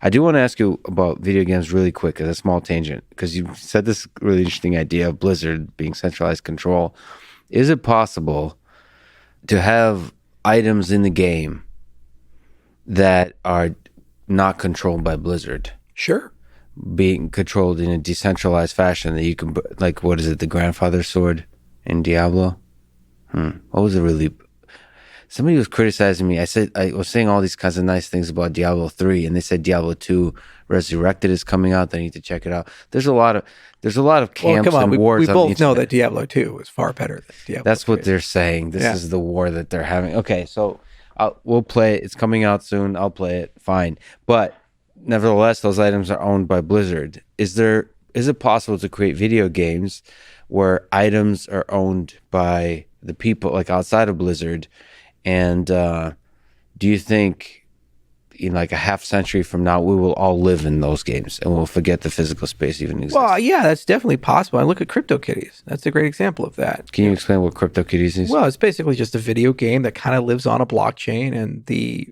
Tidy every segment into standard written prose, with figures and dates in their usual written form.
I do want to ask you about video games really quick as a small tangent, because you said this really interesting idea of Blizzard being centralized control. Is it possible to have items in the game that are not controlled by Blizzard, Sure. being controlled in a decentralized fashion that you can, like, what is it, the grandfather sword in Diablo? What was it really? Somebody was criticizing me. I was saying all these kinds of nice things about Diablo 3, and they said Diablo 2 Resurrected is coming out. They need to check it out. There's a lot of camps come on. and We wars. On both the know internet. that Diablo 2 is far better than Diablo That's 3. what they're saying. This Yeah. is the war that they're having. Okay, so we'll play it. It's coming out soon. I'll play it. Fine. But nevertheless, those items are owned by Blizzard. Is it possible to create video games where items are owned by the people, like outside of Blizzard? And do you think in like a half century from now, we will all live in those games and we'll forget the physical space even exists? Well, yeah, that's definitely possible. I look at CryptoKitties. That's a great example of that. Can you explain what CryptoKitties is? Well, it's basically just a video game that kind of lives on a blockchain, and the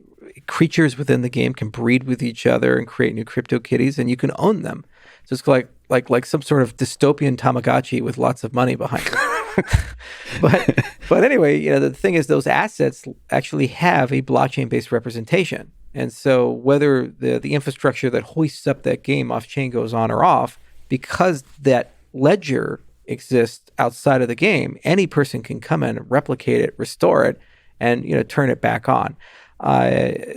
creatures within the game can breed with each other and create new CryptoKitties, and you can own them. So it's like some sort of dystopian Tamagotchi with lots of money behind it. but anyway, the thing is, those assets actually have a blockchain-based representation. And so whether the infrastructure that hoists up that game off-chain goes on or off, because that ledger exists outside of the game, any person can come in, replicate it, restore it, and turn it back on.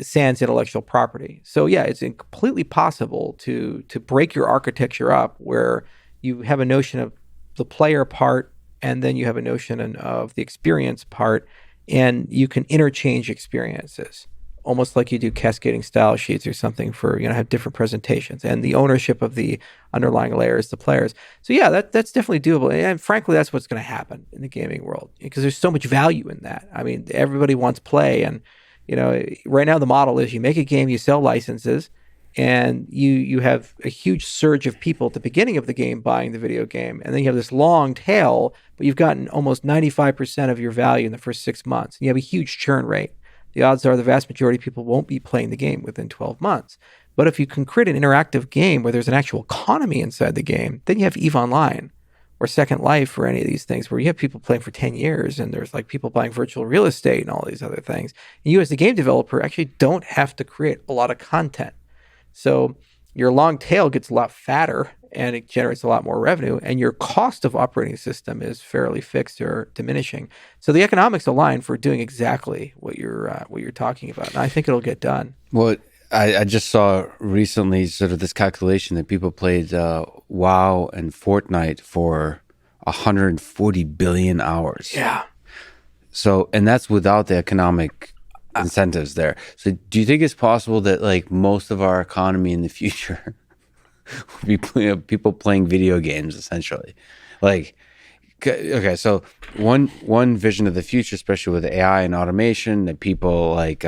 Sans intellectual property. So yeah, it's completely possible to break your architecture up where you have a notion of the player part, and then you have a notion of the experience part, and you can interchange experiences, almost like you do cascading style sheets or something for, have different presentations, and the ownership of the underlying layers, the players. So yeah, that's definitely doable. And frankly, that's what's going to happen in the gaming world, because there's so much value in that. I mean, everybody wants play, and right now the model is you make a game, you sell licenses, and you have a huge surge of people at the beginning of the game buying the video game, and then you have this long tail, but you've gotten almost 95% of your value in the first 6 months. You have a huge churn rate. The odds are the vast majority of people won't be playing the game within 12 months. But if you can create an interactive game where there's an actual economy inside the game, then you have EVE Online or Second Life or any of these things where you have people playing for 10 years, and there's like people buying virtual real estate and all these other things. And you as the game developer actually don't have to create a lot of content. So your long tail gets a lot fatter, and it generates a lot more revenue, and your cost of operating a system is fairly fixed or diminishing. So the economics align for doing exactly what you're talking about, and I think it'll get done. Well, I just saw recently sort of this calculation that people played WoW and Fortnite for 140 billion hours. Yeah. So, and that's without the economic incentives there. So do you think it's possible that like most of our economy in the future will be people playing video games essentially? Like, okay, so one vision of the future, especially with AI and automation, that people like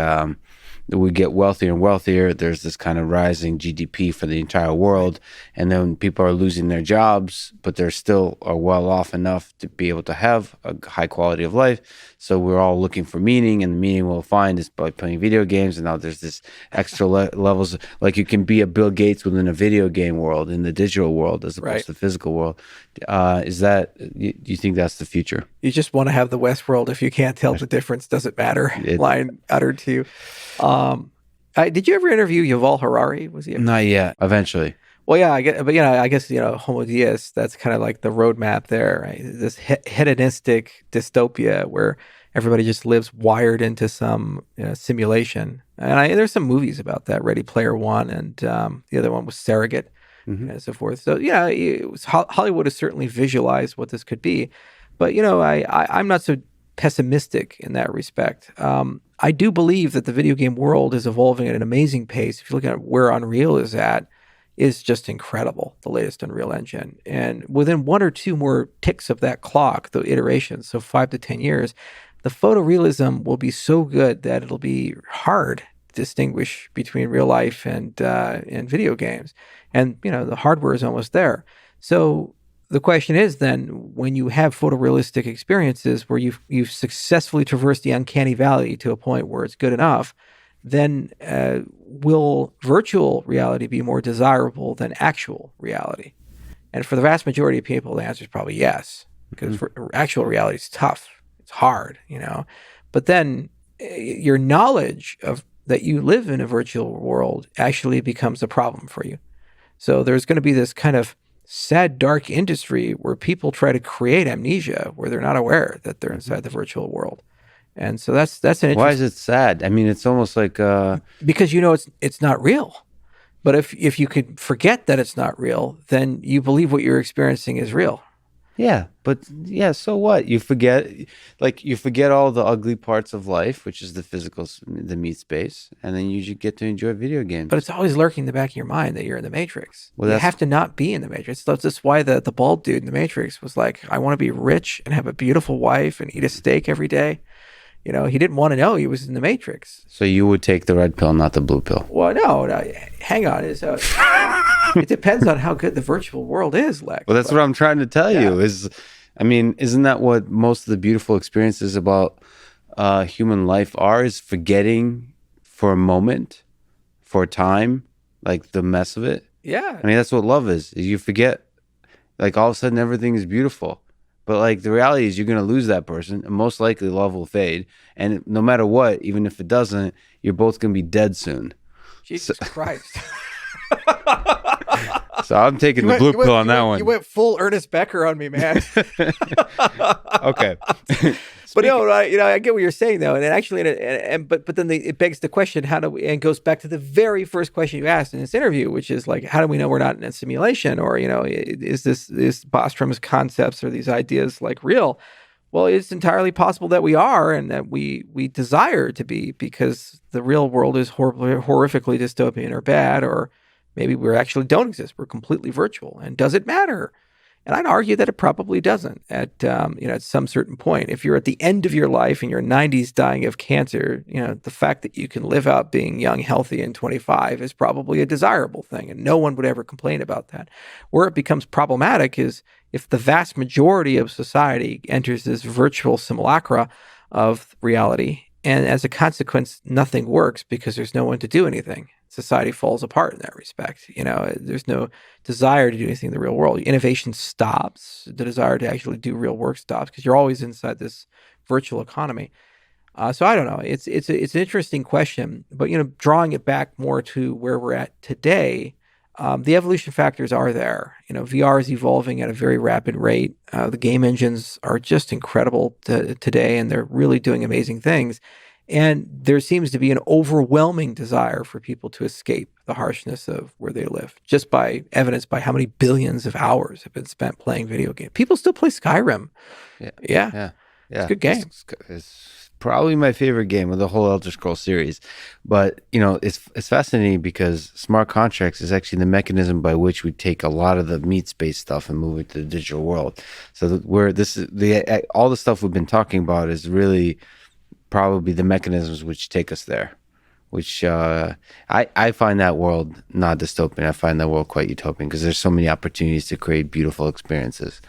we get wealthier and wealthier. There's this kind of rising GDP for the entire world, and then people are losing their jobs, but they're still are well off enough to be able to have a high quality of life. So we're all looking for meaning, and the meaning we'll find is by playing video games. And now there's this extra levels, like you can be a Bill Gates within a video game world, in the digital world, as opposed to the physical world. Is that, do you think that's the future? You just want to have the Westworld. If you can't tell the difference, doesn't matter. Line uttered to you. Did you ever interview Yuval Harari? Was he? Not yet. Eventually. Well, yeah, I guess Homo Deus. That's kind of like the roadmap there, right? This hedonistic dystopia where everybody just lives wired into some simulation. And there's some movies about that, Ready Player One, and the other one was Surrogate, and so forth. So yeah, Hollywood has certainly visualized what this could be, but I'm not so pessimistic in that respect. I do believe that the video game world is evolving at an amazing pace. If you look at where Unreal is just incredible, the latest Unreal Engine. And within 1 or 2 more ticks of that clock, the iterations, so 5 to 10 years, the photorealism will be so good that it'll be hard to distinguish between real life and video games. And, the hardware is almost there. So the question is then, when you have photorealistic experiences where you've successfully traversed the uncanny valley to a point where it's good enough, then will virtual reality be more desirable than actual reality? And for the vast majority of people, the answer is probably yes, because actual reality is tough. It's hard, you know. But then your knowledge of that you live in a virtual world actually becomes a problem for you. So there's going to be this kind of sad, dark industry where people try to create amnesia, where they're not aware that they're inside the virtual world. And so that's an interesting. Why is it sad? I mean, it's almost like because you know it's not real. But if you could forget that it's not real, then you believe what you're experiencing is real. yeah, but yeah, so what? You forget all the ugly parts of life, which is the physical, the meat space, and then you just get to enjoy video games. But it's always lurking in the back of your mind that you're in the Matrix. Well, you have to not be in the Matrix. That's why the bald dude in the Matrix was like, I want to be rich and have a beautiful wife and eat a steak every day. You know, he didn't want to know he was in the Matrix. So you would take the red pill, not the blue pill? Well, no hang on. It depends on how good the virtual world is, Lex. Well, that's what I'm trying to tell you is, I mean, isn't that what most of the beautiful experiences about human life are, is forgetting for a moment, for a time, like the mess of it? Yeah. I mean, that's what love is you forget, like all of a sudden everything is beautiful. But like the reality is you're going to lose that person and most likely love will fade. And no matter what, even if it doesn't, you're both going to be dead soon. Jesus Christ. So I'm taking the blue pill on that one. You went full Ernest Becker on me, man. Okay. But no, I get what you're saying though, and actually, but then it begs the question: and it goes back to the very first question you asked in this interview, which is like, how do we know we're not in a simulation, or is Bostrom's concepts or these ideas like real? Well, it's entirely possible that we are, and that we desire to be, because the real world is horrifically dystopian or bad, or maybe we actually don't exist. We're completely virtual, and does it matter? And I'd argue that it probably doesn't at some certain point. If you're at the end of your life in your 90s dying of cancer, the fact that you can live out being young, healthy, and 25 is probably a desirable thing. And no one would ever complain about that. Where it becomes problematic is if the vast majority of society enters this virtual simulacra of reality. And as a consequence, nothing works because there's no one to do anything. Society falls apart in that respect. There's no desire to do anything in the real world. Innovation stops. The desire to actually do real work stops because you're always inside this virtual economy. So I don't know. It's an interesting question, but drawing it back more to where we're at today, the evolution factors are there. VR is evolving at a very rapid rate. The game engines are just incredible today, and they're really doing amazing things. And there seems to be an overwhelming desire for people to escape the harshness of where they live, just by evidenced by how many billions of hours have been spent playing video games. People still play Skyrim. Yeah. It's a good game. It's probably my favorite game of the whole Elder Scrolls series. But, it's fascinating because smart contracts is actually the mechanism by which we take a lot of the meat space stuff and move it to the digital world. So all the stuff we've been talking about is really probably the mechanisms which take us there, which I find that world not dystopian. I find that world quite utopian because there's so many opportunities to create beautiful experiences.